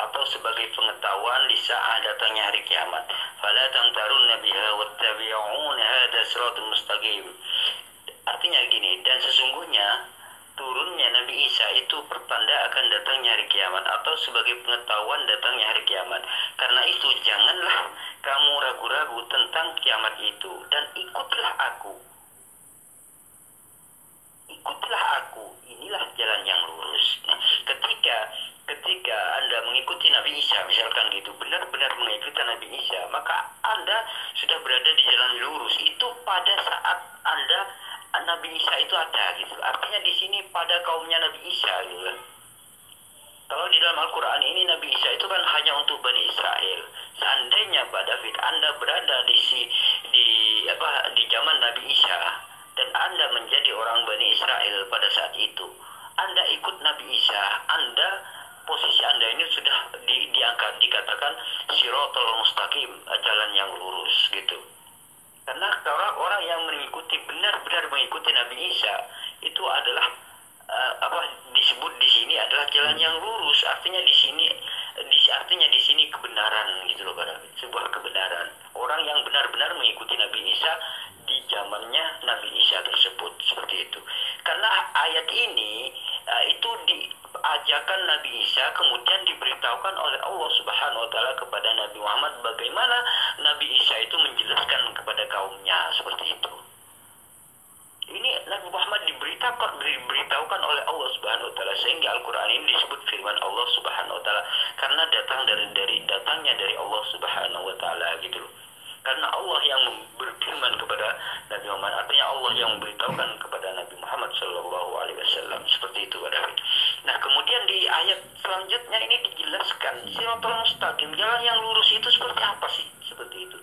atau sebagai pengetahuan lisa'ah datangnya hari kiamat. Fala tamtarun nabiha wattabi'un hadha siratul mustaqim. Artinya gini, dan sesungguhnya turunnya Nabi Isa itu pertanda akan datangnya hari kiamat atau sebagai pengetahuan datangnya hari kiamat. Karena itu janganlah kamu ragu-ragu tentang kiamat itu dan ikutlah aku. Ikutlah aku, inilah jalan yang lurus. Nah, ketika Anda mengikuti Nabi Isa, misalkan gitu, benar-benar mengikuti Nabi Isa, maka Anda sudah berada di jalan lurus. Itu pada saat Nabi Isa itu ada gitu. Artinya di sini pada kaumnya Nabi Isa gitu kan. Kalau di dalam Al-Quran ini Nabi Isa itu kan hanya untuk Bani Israel. Seandainya Pak David Anda berada di zaman Nabi Isa dan Anda menjadi orang Bani Israel pada saat itu, Anda ikut Nabi Isa, posisi Anda ini sudah diangkat, dikatakan Siratal Mustaqim, jalan yang lurus gitu. Karena orang-orang yang benar-benar mengikuti Nabi Isa itu adalah disebut di sini adalah jalan yang lurus. Artinya di sini kebenaran gitu loh, sebuah kebenaran. Orang yang benar-benar mengikuti Nabi Isa di zamannya Nabi Isa tersebut, seperti itu. Karena ayat ini itu diajarkan Nabi Isa, kemudian diberitahukan oleh Allah Subhanahu wa taala kepada Nabi Muhammad bagaimana Nabi Isa itu menjelaskan kepada kaumnya, seperti itu. Ini Nabi Muhammad diberitahukan oleh Allah Subhanahu wa taala, sehingga Al-Qur'an ini disebut firman Allah Subhanahu wa taala karena datangnya dari Allah Subhanahu wa taala gitu loh. Karena Allah yang berfirman kepada Nabi Muhammad, artinya Allah yang memberitahukan kepada Nabi Muhammad Shallallahu Alaihi Wasallam, seperti itu, Pak David. Nah, kemudian di ayat selanjutnya ini dijelaskan Siratal Mustaqim, jalan yang lurus itu seperti apa sih? Seperti itu.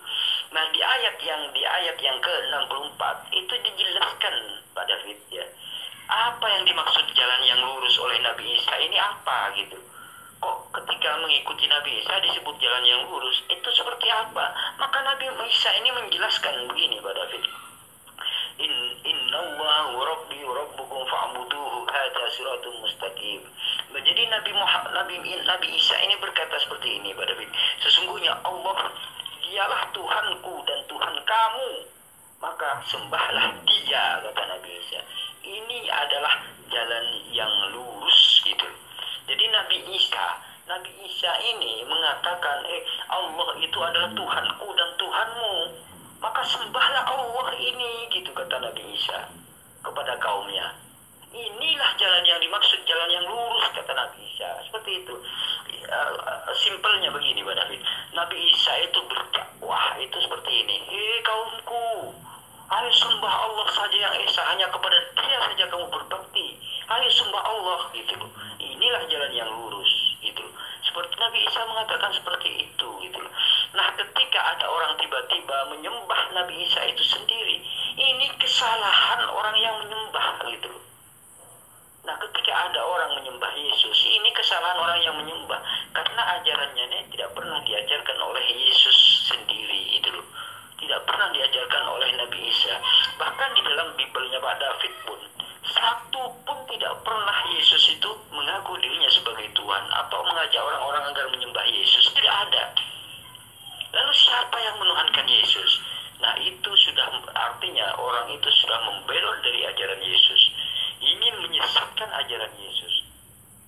Nah, di ayat yang ke-64 itu dijelaskan, Pak David ya. Apa yang dimaksud jalan yang lurus oleh Nabi Isa ini apa gitu? Kok ketika mengikuti Nabi Isa disebut jalan yang lurus, itu seperti apa? Maka Nabi Isa ini menjelaskan begini, Pak David. Innallahu rabbi wa rabbukum fa'buduhu hadza siratul mustaqim. Jadi Nabi Isa ini berkata seperti ini, Pak David. Sesungguhnya Allah dialah Tuhanku dan Tuhan kamu, maka sembahlah Dia, kata Nabi Isa. Ini adalah jalan yang lurus gitu. Jadi Nabi Isa ini mengatakan Allah itu adalah Tuhanku dan Tuhanmu, maka sembahlah Allah ini, gitu kata Nabi Isa kepada kaumnya. Inilah jalan yang dimaksud, jalan yang lurus, kata Nabi Isa. Seperti itu. Simpelnya begini, Pak David. Nabi Isa itu berdakwah itu seperti ini. Hei kaumku, ayo sembah Allah saja yang esa, hanya kepada Dia saja kamu berbakti. Ayo sembah Allah, gitu loh. Inilah jalan yang lurus, gitu loh. Seperti Nabi Isa mengatakan seperti itu, gitu loh. Nah, ketika ada orang tiba-tiba menyembah Nabi Isa itu sendiri, ini kesalahan orang yang menyembah, gitu loh. Nah, ketika ada orang menyembah Yesus, ini kesalahan orang yang menyembah, karena ajarannya ini tidak pernah diajarkan oleh Yesus sendiri, gitu loh. Tidak pernah diajarkan oleh Nabi Isa. Bahkan di dalam Bible-nya Pak David pun, satu pun tidak pernah Yesus itu mengaku dirinya sebagai Tuhan atau mengajak orang-orang agar menyembah Yesus. Tidak ada. Lalu siapa yang menuhankan Yesus? Nah, itu sudah artinya orang itu sudah membelot dari ajaran Yesus, ingin menyesatkan ajaran Yesus.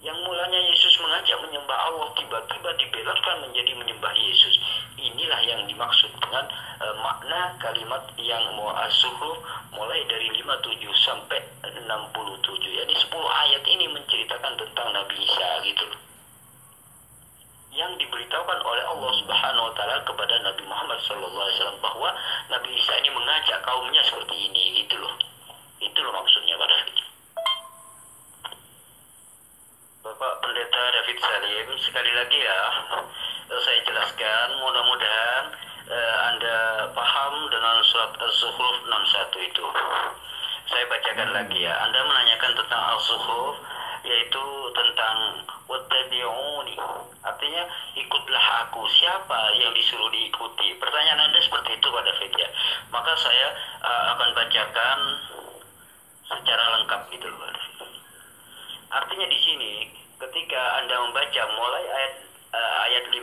Yang mulanya Yesus mengajak menyembah Allah, tiba-tiba dibelotkan menjadi menyembah Yesus. Inilah yang dimaksud dengan makna kalimat yang mu'asuhu mulai dari 57 sampai 67. Jadi 10 ayat ini menceritakan tentang Nabi Isa, gitu loh, yang diberitahukan oleh Allah Subhanahu wa taala kepada Nabi Muhammad SAW bahwa Nabi Isa ini mengajak kaumnya seperti ini, gitu loh. Itu loh maksudnya, Pak David. Bapak Pendeta David Salim, sekali lagi ya, saya jelaskan, mudah-mudahan Anda paham dengan surat Az-Zukhruf 61 itu. Saya bacakan lagi ya. Anda menanyakan tentang Az-Zukhruf, yaitu tentang wattabi'uni, artinya ikutlah aku. Siapa yang disuruh diikuti? Pertanyaan Anda seperti itu Pak David ya. Maka saya akan bacakan secara lengkap gitu loh Pak David. Artinya di sini ketika Anda membaca mulai ayat 57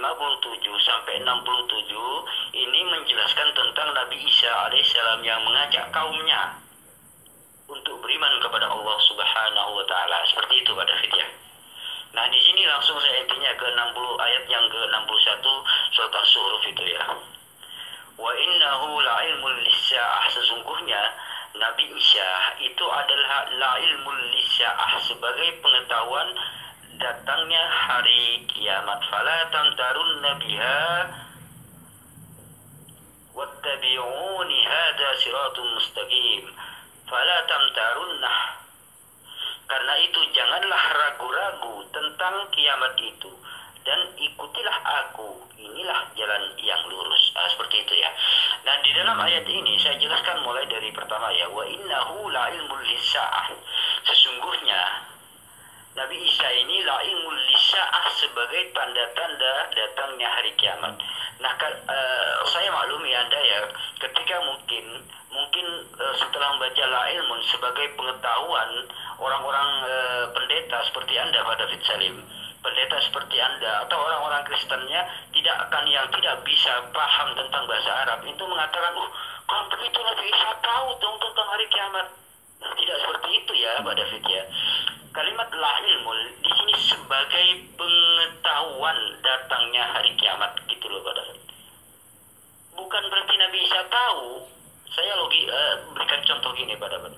sampai 67 ini menjelaskan tentang Nabi Isa alaihissalam yang mengajak kaumnya untuk beriman kepada Allah Subhanahu wa taala. Seperti itu Pak David ya. Nah, di sini langsung saya intinya ke 60 ayat yang ke-61 surat Az-Zukhruf itu ya. Wa innahu la'ilmul lis-sa'ah, sesungguhnya Nabi Isa itu adalah la'ilmul lis-sa'ah, sebagai pengetahuan datangnya hari kiamat. Fala tamtarunna biha wattabi'uni hadza siratul mustaqim. Fala tamtarunna, karena itu janganlah ragu-ragu tentang kiamat itu, dan ikutilah aku, inilah jalan yang lurus. Seperti itu ya. Nah, di dalam ayat ini saya jelaskan mulai dari pertama ya, wa innahu la'ilmul lis-sa'ah, sesungguhnya Nabi Isa ini la'ilmul lis-sa'ah, sebagai tanda-tanda datangnya hari kiamat. Nah, saya maklumi Anda ya, ketika mungkin setelah membaca la'ilmun sebagai pengetahuan, orang-orang pendeta seperti Anda Pak David Salim, pendeta seperti Anda atau orang-orang Kristennya yang tidak bisa paham tentang bahasa Arab itu mengatakan, kalau begitu Nabi Isa tahu tentang hari kiamat. Nah, tidak seperti itu ya Pak David ya. Kalimat la ilmul di sini sebagai pengetahuan datangnya hari kiamat gitu loh Pak David. Bukan berarti Nabi Isa tahu. Saya berikan contoh gini Pak David.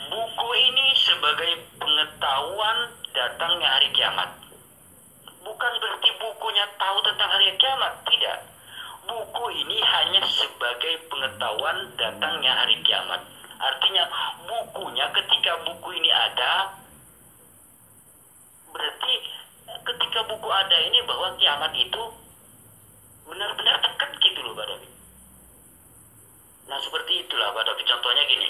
Buku ini sebagai pengetahuan datangnya hari kiamat. Bukan berarti bukunya tahu tentang hari kiamat, tidak. Buku ini hanya sebagai pengetahuan datangnya hari kiamat. Artinya bukunya, ketika buku ini ada, berarti ketika buku ada ini bahwa kiamat itu benar-benar dekat gitu loh Pak David. Nah, seperti itulah Pak David. Contohnya gini,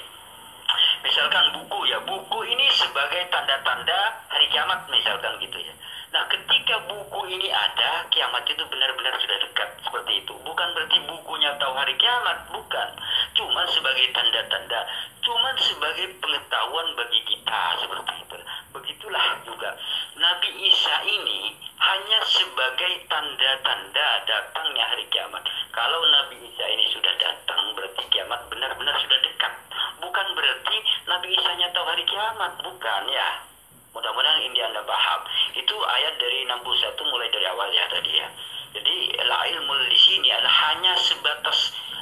misalkan buku ini sebagai tanda-tanda hari kiamat misalkan gitu ya. Nah, ketika buku ini ada, kiamat itu benar-benar sudah dekat, seperti itu. Bukan berarti bukunya tahu hari kiamat, bukan. Cuma sebagai tanda-tanda, cuma sebagai pengetahuan bagi kita, seperti itu. Begitulah juga Nabi Isa ini hanya sebagai tanda-tanda datangnya hari kiamat. Kalau Nabi Isa ini sudah datang, berarti kiamat benar-benar sudah dekat. Bukan berarti Nabi Isa-nya tahu hari kiamat, bukan ya. Mudah-mudahan ini Anda paham. Itu ayat dari 61 mulai dari awal ya tadi ya. Jadi la ilmul di sini adalah hanya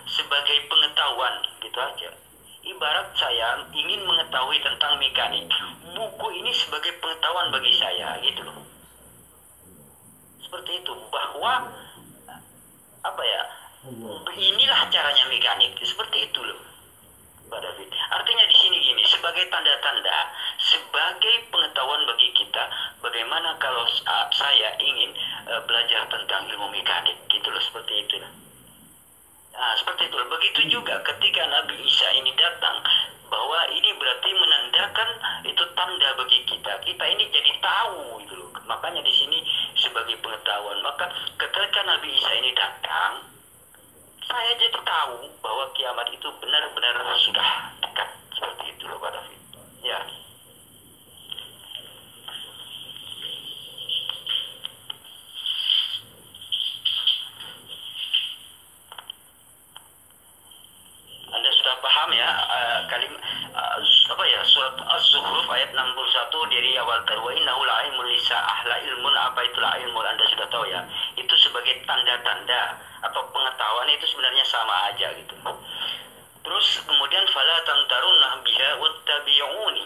sebagai pengetahuan gitu aja. Ibarat saya ingin mengetahui tentang mekanik, buku ini sebagai pengetahuan bagi saya gitu loh. Seperti itu, bahwa inilah caranya mekanik, seperti itu loh Pak David. Artinya di sini gini, sebagai tanda-tanda, sebagai pengetahuan bagi kita, bagaimana kalau saya ingin belajar tentang ilmu mekanik gitu loh, seperti itu. Nah, seperti itu. Begitu juga ketika Nabi Isa ini datang, bahwa ini berarti menandakan itu tanda bagi kita. Kita ini jadi tahu gitu loh. Makanya di sini sebagai pengetahuan. Maka ketika Nabi Isa ini datang, saya jadi tahu bahwa kiamat itu benar-benar sudah dekat. Seperti itu loh Pak David. Ya. Anda sudah paham ya surat Az-Zukhruf ayat 61 dari awal tadi, wa innahu la'ilmul lis-sa'ah. La ilmun, apa itu la ilmun? Anda sudah tahu ya. Itu sebagai tanda-tanda atau pengetahuan, itu sebenarnya sama aja gitu. Terus kemudian fala tamtarunna biha wattabi'uni.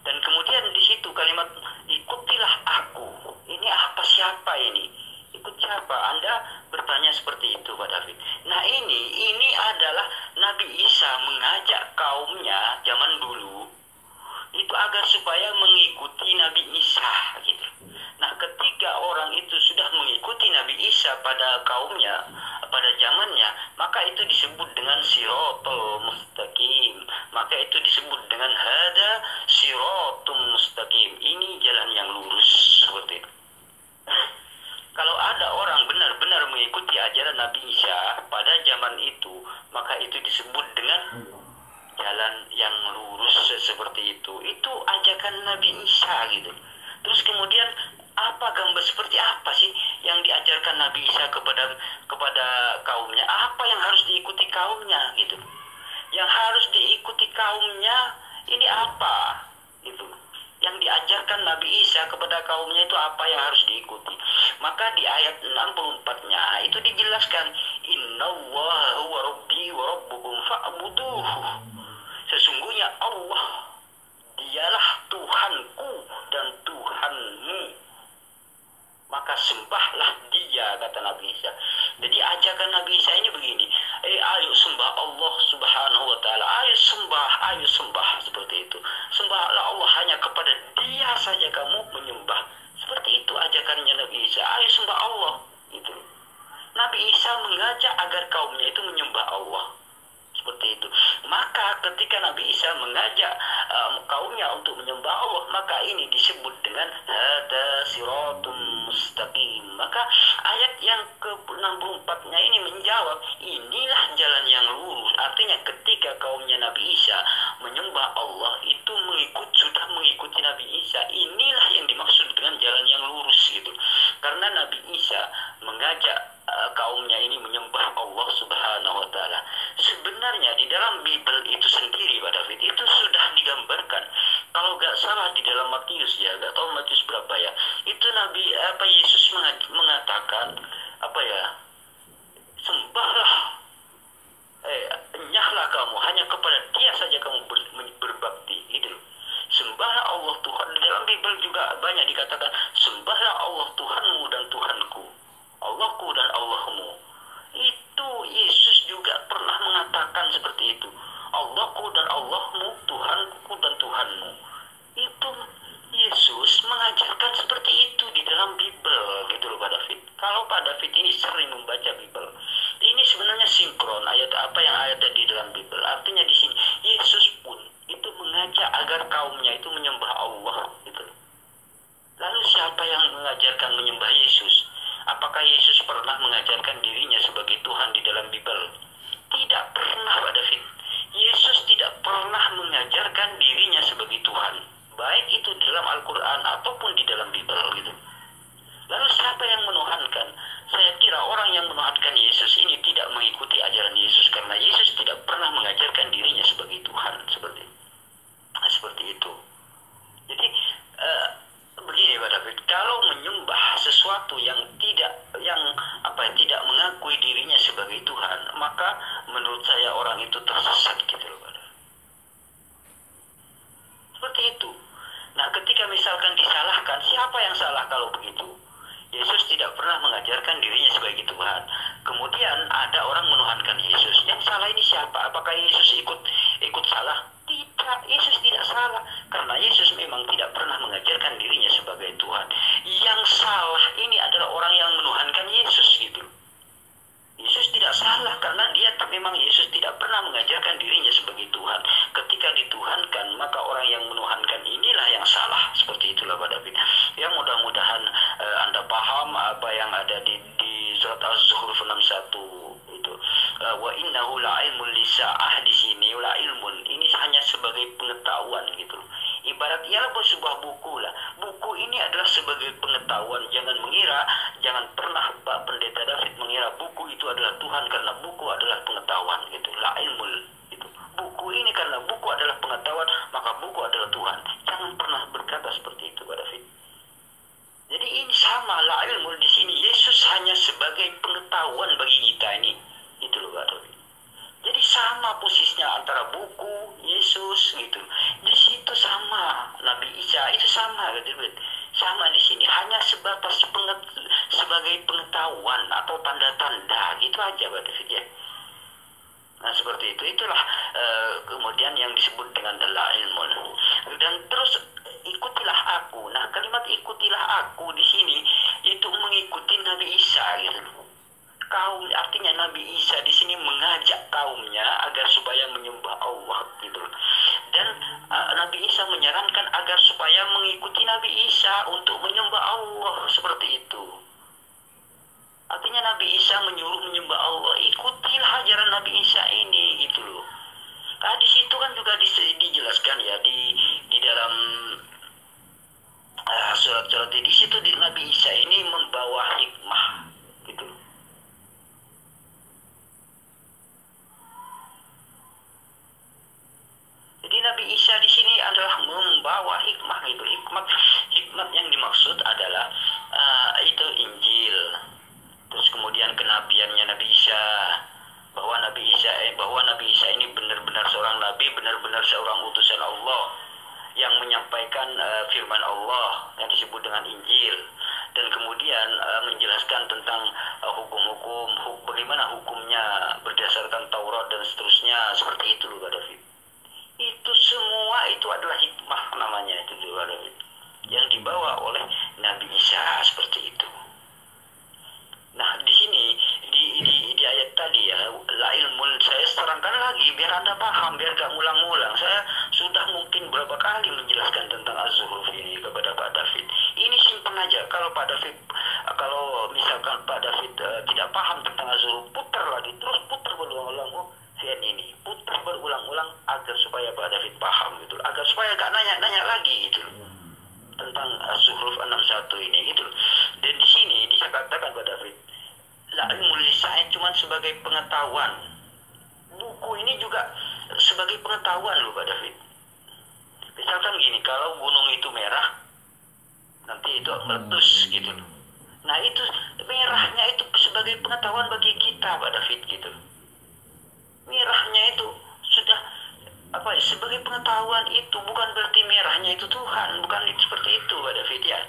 Dan kemudian di situ kalimat ikutilah aku. Ini apa, siapa ini? Ikut siapa? Anda bertanya seperti itu Pak David. Nah, ini adalah Nabi Isa mengajak kaumnya zaman dulu itu agar supaya mengikuti Nabi Isa gitu. Nah, maka itu disebut dengan siratal mustaqim, maka itu disebut dengan hada siratum mustaqim, ini jalan yang lurus, seperti itu. Kalau ada orang benar-benar mengikuti ajaran Nabi Isa pada zaman itu, maka itu disebut dengan jalan yang lurus, seperti itu. Itu ajakan Nabi Isa gitu. Terus kemudian apa gambar seperti apa sih yang diajarkan Nabi Isa kepada kaumnya? Apa yang harus diikuti kaumnya gitu? Yang harus diikuti kaumnya ini apa? Itu yang diajarkan Nabi Isa kepada kaumnya itu apa yang harus diikuti. Maka di ayat 64-nya itu dijelaskan, innallaha huwa rabbi wa rabbukum fa'buduhu. Sesungguhnya Allah dialah Tuhanku dan Tuhanmu, maka sembahlah dia, kata Nabi Isa. Jadi ajakan Nabi Isa ini begini, ayo sembah Allah subhanahu wa ta'ala, ayo sembah, seperti itu. Sembahlah Allah, hanya kepada dia saja kamu menyembah. Seperti itu ajakannya Nabi Isa, ayo sembah Allah. Itu Nabi Isa mengajak agar kaumnya itu menyembah Allah, seperti itu. Maka ketika Nabi Isa mengajak kaumnya untuk menyembah Allah, maka ini disebut dengan hada siratum mustaqim. Maka ayat yang ke-64-nya ini menjawab, inilah jalan yang lurus. Artinya ketika kaumnya Nabi Isa menyembah Allah itu sudah mengikuti Nabi Isa. Inilah yang dimaksud dengan jalan yang lurus gitu. Karena Nabi Isa mengajak kaumnya ini menyembah Allah subhanahu wa ta'ala. Sebenarnya di dalam Bible itu sendiri, Pak David, itu sudah digambarkan. Kalau gak salah di dalam Matius, ya gak tahu Matius berapa ya, itu Yesus mengatakan sembahlah, enyahlah kamu, hanya kepada dia saja kamu berbakti, gitu loh. Sembahlah Allah Tuhan. Di dalam Bible juga banyak dikatakan, sembahlah Allah Tuhanmu dan Tuhanku, Allahku dan Allahmu. Itu Yesus juga pernah mengatakan seperti itu, Allahku dan Allahmu, Tuhanku dan Tuhanmu. Itu Yesus mengajarkan seperti itu di dalam Bible, gitu loh Pak David. Kalau Pak David ini sering membaca Bible, ini sebenarnya sinkron ayat di dalam Bible. Artinya di sini Yesus pun itu mengajak agar kaumnya itu menyembah Allah, gitu. Lalu siapa yang mengajarkan menyembah Yesus? Apakah Yesus pernah mengajarkan dirinya sebagai Tuhan di dalam Bible? Tidak pernah, Pak David. Yesus tidak pernah mengajarkan dirinya sebagai Tuhan, baik itu di dalam Al-Quran ataupun di dalam Bible, gitu. Lalu siapa yang menuhankan? Saya kira orang yang menuhankan Yesus ini tidak mengikuti ajaran Yesus, karena Yesus tidak pernah mengajarkan dirinya sebagai Tuhan, seperti itu. Jadi begini Pak David, kalau menyembah sesuatu yang tidak mengakui dirinya sebagai Tuhan, maka menurut saya orang itu tersesat, gitu loh Pak David. Seperti itu. Nah, ketika misalkan disalahkan, siapa yang salah kalau begitu? Yesus tidak pernah mengajarkan dirinya sebagai Tuhan. Kemudian ada orang menuhankan Yesus. Yang salah ini siapa? Apakah Yesus ikut salah? Tidak, Yesus tidak salah, karena Yesus memang tidak pernah mengajarkan dirinya sebagai Tuhan. Yang salah ini adalah orang yang menuhankan Yesus, gitu. Yesus tidak salah, karena memang Yesus tidak pernah mengajarkan dirinya sebagai Tuhan. Ketika dituhankan, maka orang yang menuhankan inilah yang salah. Seperti itulah Pak David. Ya, mudah-mudahan Anda paham apa yang ada di surat Az-Zukhruf 61 itu. Wa innahu la'ilmun lisa'ah, di sini la ilmun ini hanya sebagai pengetahuan, gitu. Ibarat ialah sebuah buku lah. Buku ini adalah sebagai pengetahuan. Jangan pernah Pak Pendeta David mengira buku itu adalah Tuhan, karena buku adalah pengetahuan, gitu. La ilmul itu. Buku ini karena buku adalah pengetahuan, maka buku adalah Tuhan. Jangan pernah berkata seperti itu Pak David. Jadi ini sama, la ilmul di sini Yesus hanya sebagai pengetahuan bagi kita ini. Itu loh Pak David. Jadi sama posisinya antara buku, Yesus, gitu. Di situ sama, Nabi Isa itu sama, gitu. Sama di sini, hanya sebatas sebagai pengetahuan atau tanda-tanda, gitu aja Pak David ya. Nah seperti itu, itulah kemudian yang disebut dengan la-ilmun. Dan terus ikutilah aku. Nah kalimat ikutilah aku di sini itu mengikuti Nabi Isa, gitu. Artinya Nabi Isa di sini mengajak mengikuti Nabi Isa untuk menyembah Allah seperti itu. Artinya Nabi Isa menyuruh menyembah Allah, ikutilah ajaran Nabi Isa ini gitu loh. Nah di situ kan juga dijelaskan ya di dalam surat-surat di situ di Nabi Isa ini membawa hikmah gitu loh. Jadi Nabi Isa di sini adalah membawa hikmah gitu. Hikmat yang dimaksud adalah itu Injil. Terus kemudian kenabiannya Nabi Isa, bahwa Nabi Isa ini benar-benar seorang nabi, benar-benar seorang utusan Allah yang menyampaikan firman Allah yang disebut dengan Injil, dan kemudian menjelaskan tentang bagaimana hukumnya berdasarkan Taurat dan seterusnya, seperti itu loh Pak David. Itu semua itu adalah hikmah namanya itu loh Pak David, yang dibawa oleh Nabi Isa seperti itu. Nah di sini di ayat tadi ya, la ilmun, saya terangkan lagi biar Anda paham, biar gak ngulang-ngulang. Saya sudah mungkin berapa kali menjelaskan tentang Az-Zuhruf ini kepada Pak David. Ini simpen aja. Kalau misalkan Pak David tidak paham tentang Az-Zuhruf, putar lagi, terus putar berulang-ulang VN ini, putar berulang-ulang agar supaya Pak David paham gitu, agar supaya gak nanya-nanya lagi gitu tentang Az-Zuhruf 61 ini gitu. Dan di sini dikatakan Pak David, la ilmul lisan cuma sebagai pengetahuan. Buku ini juga sebagai pengetahuan loh Pak David. Misalkan gini, kalau gunung itu merah, nanti itu meletus gitu loh. Nah itu merahnya itu sebagai pengetahuan bagi kita Pak David gitu. Merahnya itu sudah sebagai pengetahuan, itu bukan berarti merahnya itu Tuhan, bukan seperti itu Pak David ya.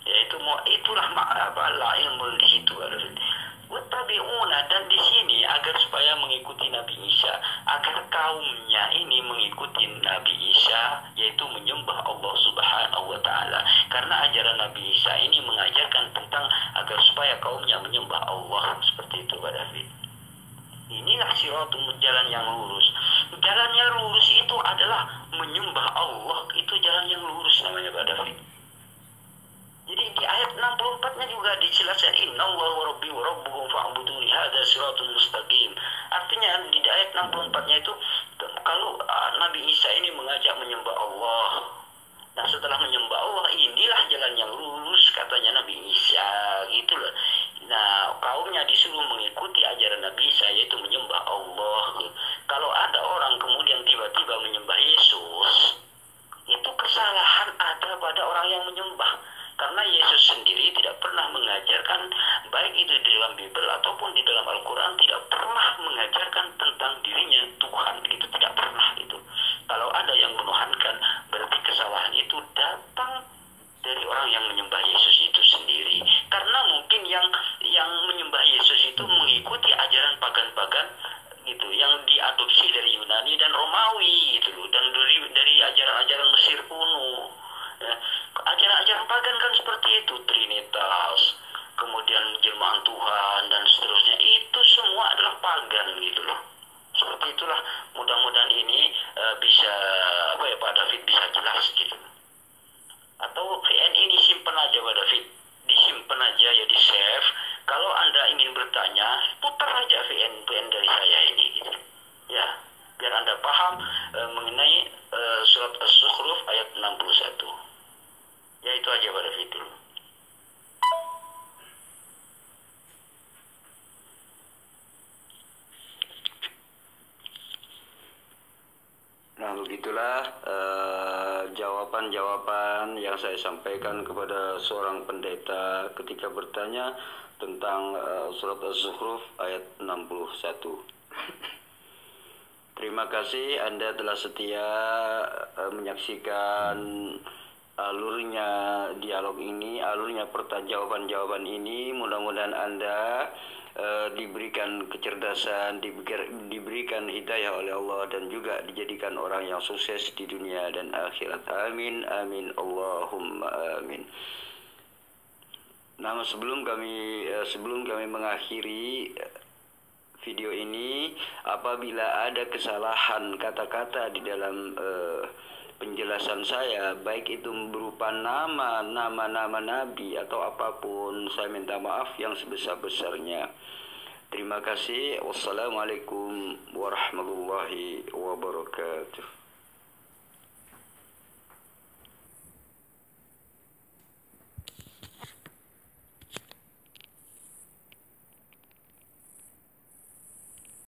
Yaitu itulah la ilmu di situ Pak David. Wattabi'una, dan di sini agar supaya mengikuti Nabi Isa, agar kaumnya ini mengikuti Nabi Isa, yaitu menyembah Allah Subhanahu wa taala. Karena ajaran Nabi Isa ini mengajarkan tentang agar supaya kaumnya menyembah Allah, seperti itu Pak David. Inilah siratul, jalan yang lurus. Jalan yang lurus itu adalah menyembah Allah, itu jalan yang lurus namanya Pak David. Jadi di ayat 64-nya juga dijelaskan, innallaha rabbi wa rabbukum fa'buduni hadza siratul mustaqim. Artinya di ayat 64-nya itu kalau Nabi Isa ini mengajak menyembah Allah. Nah setelah menyembah Allah, inilah jalan yang lurus katanya Nabi Isa gitu loh. Nah kaumnya disuruh mengikuti ajaran Nabi Isa, yaitu menyembah Allah. Kalau ada orang kemudian tiba-tiba menyembah Yesus, itu kesalahan ada pada orang yang menyembah. Karena Yesus sendiri tidak pernah mengajarkan, baik itu di dalam Bible ataupun di dalam Al-Quran, tidak pernah mengajarkan tentang dirinya Tuhan, gitu, tidak pernah itu. Kalau ada yang menuhankan, berarti kesalahan itu datang dari orang yang menyembah Yesus itu sendiri. Karena mungkin yang menyembah Yesus itu mengikuti ajaran pagan-pagan gitu, yang diadopsi dari Yunani dan Romawi gitu loh, dan dari ajaran-ajaran Mesir kuno. Ya, ajaran-ajaran pagan kan seperti itu, Trinitas, kemudian jelmaan Tuhan dan seterusnya, itu semua adalah pagan gitu loh. Seperti itulah, mudah-mudahan ini bisa Pak David bisa jelas gitu. Atau VN ini simpan aja Pak David, disimpan aja ya, di save. Kalau Anda ingin bertanya, putar aja VN dari saya ini gitu. Ya, biar Anda paham mengenai surat Az-Zukhruf ayat 61. Ya itu aja Pak David dulu. Nah begitulah jawaban-jawaban yang saya sampaikan kepada seorang pendeta ketika bertanya tentang surat Az-Zukhruf ayat 61. Terima kasih Anda telah setia menyaksikan alurnya dialog ini, alurnya jawaban-jawaban ini. Mudah-mudahan Anda diberikan kecerdasan, diberikan hidayah oleh Allah, dan juga dijadikan orang yang sukses di dunia dan akhirat. Amin, amin, Allahumma amin. Nah, sebelum kami mengakhiri video ini, apabila ada kesalahan kata-kata di dalam penjelasan saya, baik itu berupa nama nabi atau apapun. Saya minta maaf yang sebesar-besarnya. Terima kasih. Wassalamualaikum warahmatullahi wabarakatuh.